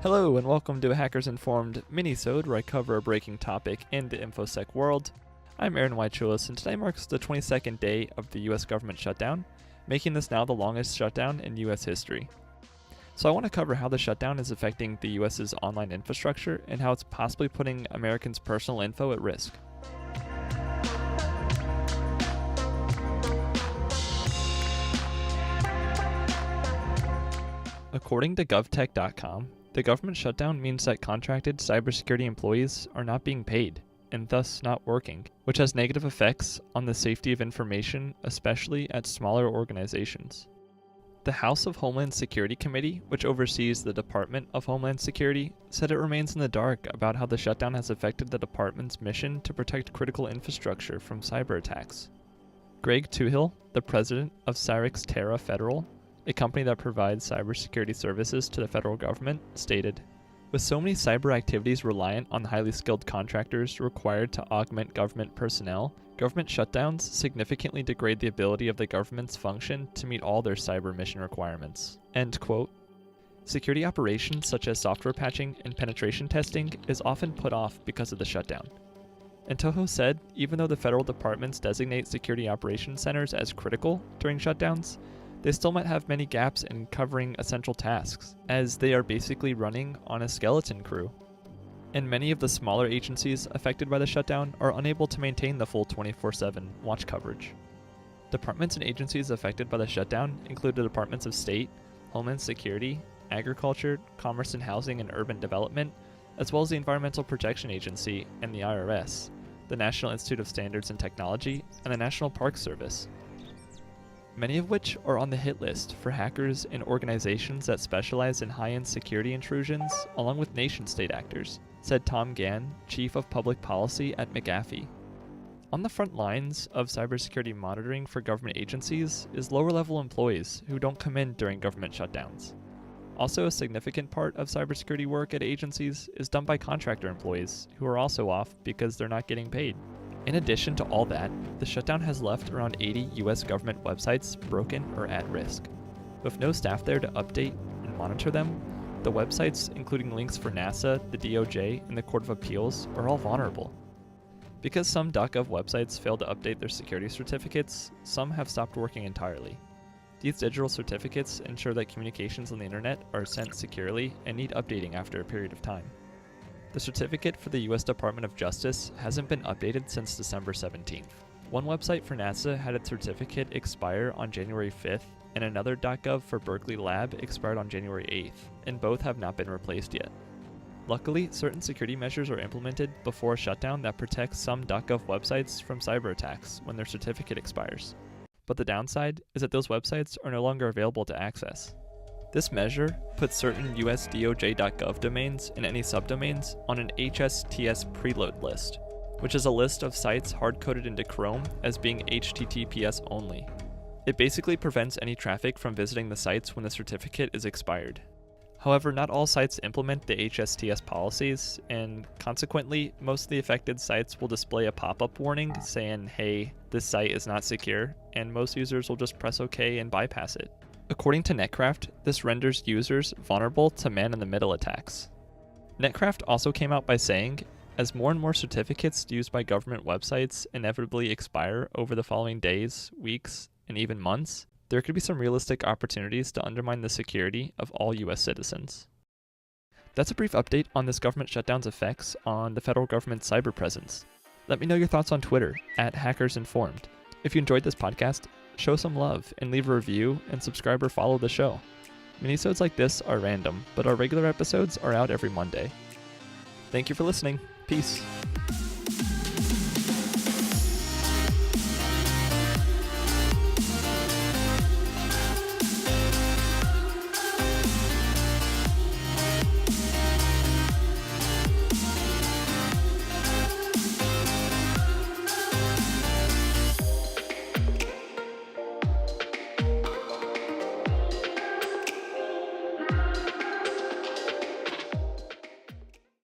Hello and welcome to a Hackers Informed mini-sode where I cover a breaking topic in the InfoSec world. I'm Aaron Whitechulis and today marks the 22nd day of the US government shutdown, making this now the longest shutdown in US history. So I want to cover how the shutdown is affecting the US's online infrastructure and how it's possibly putting Americans' personal info at risk. According to govtech.com, the government shutdown means that contracted cybersecurity employees are not being paid, and thus not working, which has negative effects on the safety of information, especially at smaller organizations. The House of Homeland Security Committee, which oversees the Department of Homeland Security, said it remains in the dark about how the shutdown has affected the department's mission to protect critical infrastructure from cyber attacks. Greg Tuhill, the president of Cyrix Terra Federal, a company that provides cybersecurity services to the federal government, stated, "With so many cyber activities reliant on the highly skilled contractors required to augment government personnel, government shutdowns significantly degrade the ability of the government's function to meet all their cyber mission requirements." End quote. Security operations such as software patching and penetration testing is often put off because of the shutdown. And Toho said even though the federal departments designate security operations centers as critical during shutdowns, they still might have many gaps in covering essential tasks, as they are basically running on a skeleton crew. And many of the smaller agencies affected by the shutdown are unable to maintain the full 24/7 watch coverage. Departments and agencies affected by the shutdown include the Departments of State, Homeland Security, Agriculture, Commerce and Housing and Urban Development, as well as the Environmental Protection Agency and the IRS, the National Institute of Standards and Technology, and the National Park Service, many of which are on the hit list for hackers and organizations that specialize in high-end security intrusions, along with nation-state actors, said Tom Gann, Chief of Public Policy at McAfee. On the front lines of cybersecurity monitoring for government agencies is lower-level employees who don't come in during government shutdowns. Also, a significant part of cybersecurity work at agencies is done by contractor employees, who are also off because they're not getting paid. In addition to all that, the shutdown has left around 80 US government websites broken or at risk. With no staff there to update and monitor them, the websites, including links for NASA, the DOJ, and the Court of Appeals, are all vulnerable. Because some .gov websites fail to update their security certificates, some have stopped working entirely. These digital certificates ensure that communications on the internet are sent securely and need updating after a period of time. The certificate for the US Department of Justice hasn't been updated since December 17th. One website for NASA had its certificate expire on January 5th, and another .gov for Berkeley Lab expired on January 8th, and both have not been replaced yet. Luckily, certain security measures are implemented before a shutdown that protects some .gov websites from cyber attacks when their certificate expires. But the downside is that those websites are no longer available to access. This measure puts certain US DOJ.gov domains and any subdomains on an HSTS preload list, which is a list of sites hard-coded into Chrome as being HTTPS only. It basically prevents any traffic from visiting the sites when the certificate is expired. However, not all sites implement the HSTS policies, and consequently, most of the affected sites will display a pop-up warning saying, "Hey, this site is not secure," and most users will just press OK and bypass it. According to Netcraft, this renders users vulnerable to man-in-the-middle attacks. Netcraft also came out by saying, as more and more certificates used by government websites inevitably expire over the following days, weeks, and even months, there could be some realistic opportunities to undermine the security of all US citizens. That's a brief update on this government shutdown's effects on the federal government's cyber presence. Let me know your thoughts on Twitter, @HackersInformed. If you enjoyed this podcast, show some love and leave a review and subscribe or follow the show. Minisodes like this are random, but our regular episodes are out every Monday. Thank you for listening. Peace.